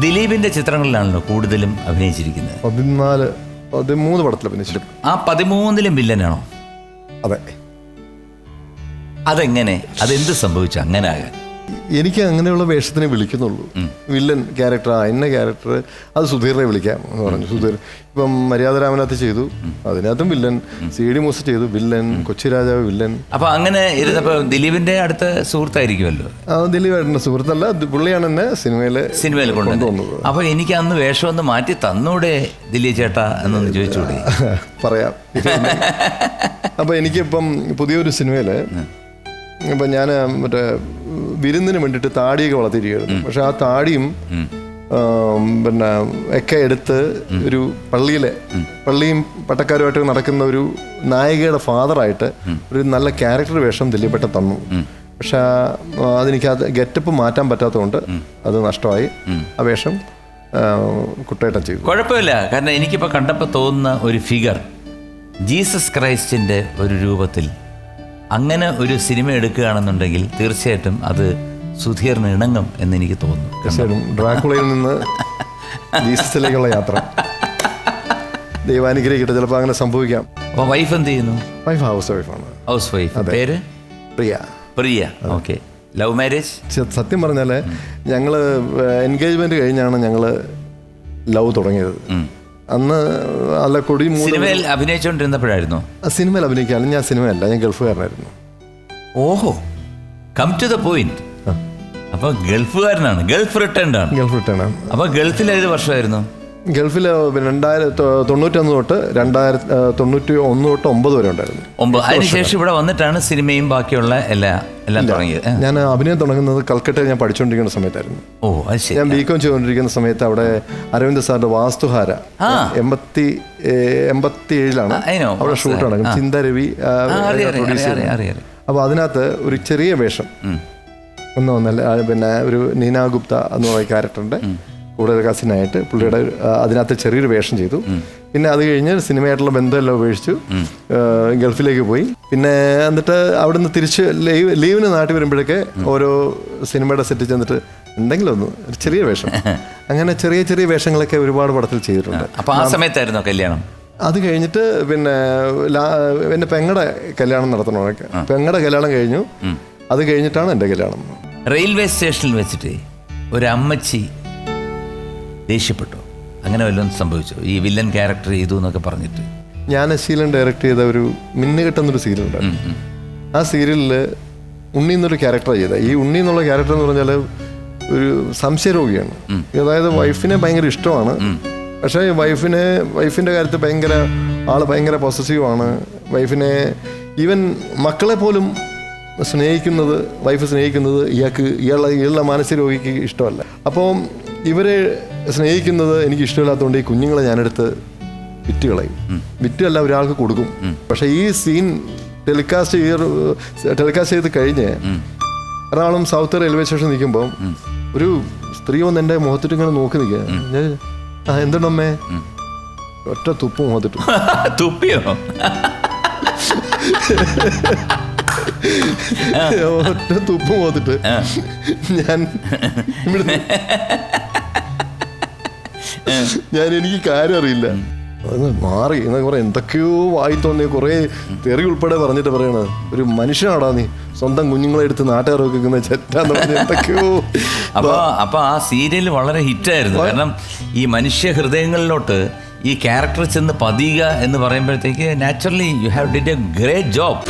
ദിലീപിന്റെ ചിത്രങ്ങളിലാണല്ലോ കൂടുതലും അഭിനയിച്ചിരിക്കുന്നത്. 13 പടത്തിൽ അഭിനയിച്ചു. ആ 13ലും വില്ലനാണോ? അതെ. അതെങ്ങനെ, അതെന്ത് സംഭവിച്ചു അങ്ങനെ ആകാൻ? എനിക്ക് അങ്ങനെയുള്ള വേഷത്തിനെ വിളിക്കുന്നുള്ളൂ. വില്ലൻ ക്യാരക്ടർ, ഇന്ന ക്യാരക്ടർ, അത് സുധീറിനെ വിളിക്കാം എന്ന് പറഞ്ഞു. സുധീർ ഇപ്പം മര്യാദരാമനകത്ത് ചെയ്തു, അതിനകത്തും വില്ലൻ. CD മൂസ ചെയ്തു, വില്ലൻ. കൊച്ചി രാജാവ് വില്ലൻ. അപ്പൊ അങ്ങനെ ഇരുന്നപ്പോ ദിലീപിന്റെ അടുത്ത സുഹൃത്തായിരിക്കുമല്ലോ. ദിലീപേട്ടൻ്റെ സുഹൃത്തല്ല, പുള്ളിയാണ് എന്നെ സിനിമയിൽ കൊണ്ടുവന്നത്. അപ്പൊ എനിക്ക് അന്ന് വേഷം ഒന്ന് മാറ്റി തന്നൂടെ ദിലീപ് ചേട്ടാ എന്നൊന്ന് ചോദിച്ചൂടെ? പറയാം. അപ്പൊ എനിക്കിപ്പം പുതിയൊരു സിനിമയില് ഇപ്പം ഞാൻ മറ്റേ വിരുന്നിന് വേണ്ടിയിട്ട് താടിയൊക്കെ വളർത്തിയിരിക്കുകയായിരുന്നു. പക്ഷെ ആ താടിയും പിന്നെ ഒക്കെ എടുത്ത് ഒരു പള്ളിയും പട്ടക്കാരുമായിട്ട് നടക്കുന്ന ഒരു നായികയുടെ ഫാദറായിട്ട് ഒരു നല്ല ക്യാരക്ടർ വേഷം ദിലീപേട്ട തന്നു. പക്ഷെ അതെനിക്ക് അത് ഗെറ്റപ്പ് മാറ്റാൻ പറ്റാത്തതുകൊണ്ട് അത് നഷ്ടമായി. ആ വേഷം കുട്ടേട്ടൻ ചെയ്തു. കുഴപ്പമില്ല, കാരണം എനിക്കിപ്പോൾ കണ്ടപ്പോൾ തോന്നുന്ന ഒരു ഫിഗർ ജീസസ് ക്രൈസ്റ്റിൻ്റെ ഒരു രൂപത്തിൽ അങ്ങനെ ഒരു സിനിമ എടുക്കുകയാണെന്നുണ്ടെങ്കിൽ തീർച്ചയായിട്ടും അത് സുധീറിന് ഇണങ്ങും എന്ന് എനിക്ക് തോന്നുന്നു. തീർച്ചയായിട്ടും ഡ്രാക്കുളയിൽ നിന്ന് ജീസസിലേക്കുള്ള യാത്ര ദൈവാനുഗ്രഹിക്കട്ടെ, ചിലപ്പോൾ അങ്ങനെ സംഭവിക്കാം. അപ്പോൾ വൈഫ് എന്ത് ചെയ്യുന്നു? വൈഫ് ഹൗസ് വൈഫാണ്. House wife. പേര്? പ്രിയ. ഓക്കെ. Love marriage? സത്യം പറഞ്ഞാൽ ഞങ്ങൾ എൻഗേജ്മെന്റ് കഴിഞ്ഞാണ് ഞങ്ങൾ ലവ് തുടങ്ങിയത്. അന്ന് അല്ല കൊടി സിനിമയിൽ അഭിനയിച്ചുകൊണ്ടിരുന്നപ്പോഴായിരുന്നു? സിനിമയിൽ അഭിനയിക്കാനും ഞാൻ സിനിമയല്ല, ഞാൻ ഗൾഫുകാരനായിരുന്നു. ഓഹോ, കം ടു ദ പോയിന്റ്. അപ്പൊ ഗൾഫുകാരനാണ്, ഗൾഫ് റിട്ടേൺ ആണ്. അപ്പൊ ഗൾഫിൽ ഏത് വർഷമായിരുന്നു? ഗൾഫിൽ 1991 തൊട്ട് 1991 തൊട്ട് 9 വരെ ഉണ്ടായിരുന്നു. അതിനുശേഷം ഇവിടെ വന്നിട്ടാണ് സിനിമയും ബാക്കിയുള്ള എല്ലാം തുടങ്ങിയത്. ഞാൻ അഭിനയം തുടങ്ങുന്നത് കൽക്കട്ടയിൽ ഞാൻ പഠിച്ചുകൊണ്ടിരിക്കുന്ന സമയത്തായിരുന്നു. ഓ, അത് ശരി. ഞാൻ ബികോം ചെയ്തുകൊണ്ടിരിക്കുന്ന സമയത്ത് അവിടെ അരവിന്ദ് സാറിന്റെ വാസ്തുഹാര 87 അവിടെ ഷൂട്ട് നടക്കും. ചിന്താരവി പ്രൊഡ്യൂസ് ചെയ്തു. അപ്പോൾ അതിനകത്ത് ഒരു ചെറിയ വേഷം ഒന്നല്ല, പിന്നെ ഒരു നീന ഗുപ്ത എന്ന് പറയുന്ന ക്യാരക്ടറിന്റെ കൂടെ കസിനായിട്ട് പുള്ളിയുടെ അതിനകത്ത് ചെറിയൊരു വേഷം ചെയ്തു. പിന്നെ അത് കഴിഞ്ഞ് സിനിമയായിട്ടുള്ള ബന്ധമെല്ലാം ഉപേക്ഷിച്ചു ഗൾഫിലേക്ക് പോയി. പിന്നെ എന്നിട്ട് അവിടുന്ന് തിരിച്ച് ലീവിന് നാട്ടിൽ വരുമ്പോഴൊക്കെ ഓരോ സിനിമയുടെ സെറ്റിൽ ചെന്നിട്ട് എന്തെങ്കിലും ഒരു ചെറിയ വേഷം, അങ്ങനെ ചെറിയ ചെറിയ വേഷങ്ങളൊക്കെ ഒരുപാട് പടത്തിൽ ചെയ്തിട്ടുണ്ട്. അപ്പോൾ ആ സമയത്തായിരുന്നോ കല്യാണം? അത് കഴിഞ്ഞിട്ട് പിന്നെ എൻ്റെ പെങ്ങടെ കല്യാണം നടത്തണമൊക്കെ. പെങ്ങടെ കല്യാണം കഴിഞ്ഞു, അത് കഴിഞ്ഞിട്ടാണ് എൻ്റെ കല്യാണം. റെയിൽവേ സ്റ്റേഷനിൽ വെച്ചിട്ട് ഒരു അമ്മച്ചി ദേഷ്യപ്പെട്ടു, അങ്ങനെ വല്ലതും സംഭവിച്ചോ? ഈ വില്ലൻ ക്യാരക്ടർ ചെയ്തു എന്നൊക്കെ പറഞ്ഞിട്ട്. ജ്ഞാനശീലൻ ഡയറക്റ്റ് ചെയ്ത ഒരു മിന്നുകെട്ടെന്നൊരു സീരിയലുണ്ടായിരുന്നു. ആ സീരിയലിൽ ഉണ്ണി എന്നൊരു ക്യാരക്ടറാണ് ചെയ്തത്. ഈ ഉണ്ണി എന്നുള്ള ക്യാരക്ടർ എന്ന് പറഞ്ഞാൽ ഒരു സംശയരോഗിയാണ്. അതായത് വൈഫിനെ ഭയങ്കര ഇഷ്ടമാണ്, പക്ഷേ വൈഫിൻ്റെ കാര്യത്തിൽ ഭയങ്കര പൊസസീവാണ്. വൈഫിനെ ഈവൻ മക്കളെ പോലും വൈഫ് സ്നേഹിക്കുന്നത് ഇയാളുടെ മാനസിക രോഗിക്ക് ഇഷ്ടമല്ല. അപ്പോൾ ഇവരെ സ്നേഹിക്കുന്നത് എനിക്ക് ഇഷ്ടമില്ലാത്തതുകൊണ്ട് ഈ കുഞ്ഞുങ്ങളെ ഞാനെടുത്ത് വിറ്റുകളല്ല ഒരാൾക്ക് കൊടുക്കും. പക്ഷെ ഈ സീൻ ടെലികാസ്റ്റ് ചെയ്ത് കഴിഞ്ഞ് എറണാകുളം സൗത്ത് റെയിൽവേ സ്റ്റേഷൻ നിൽക്കുമ്പോൾ ഒരു സ്ത്രീ വന്ന് എൻ്റെ മുഖത്തിട്ട് ഇങ്ങനെ നോക്കി നിൽക്കുക. ഞാൻ എന്തുണ്ടമ്മേ? ഒറ്റ തുപ്പ് മുഖത്തിട്ടു. തുപ്പിയോ? ഒറ്റ തുപ്പ് മുഖത്തിട്ട് എനിക്ക് കാര്യം അറിയില്ല, മാറി എന്നൊക്കെ പറയാം. എന്തൊക്കെയോ വായി തോന്നിയ കുറേ തെറി ഉൾപ്പെടെ പറഞ്ഞിട്ട് പറയണ ഒരു മനുഷ്യനാടാ നീ, സ്വന്തം കുഞ്ഞുങ്ങളെ എടുത്ത് നാട്ടുകാരൊക്കെ വെക്കുന്ന ചെറ്റാന്ന് പറഞ്ഞ എന്തൊക്കെയോ. അപ്പൊ ആ സീരിയൽ വളരെ ഹിറ്റായിരുന്നു. കാരണം ഈ മനുഷ്യ ഹൃദയങ്ങളിലോട്ട് ഈ ക്യാരക്ടർ ചെന്ന് പതിയുക എന്ന് പറയുമ്പോഴത്തേക്ക് naturally you have did A great job.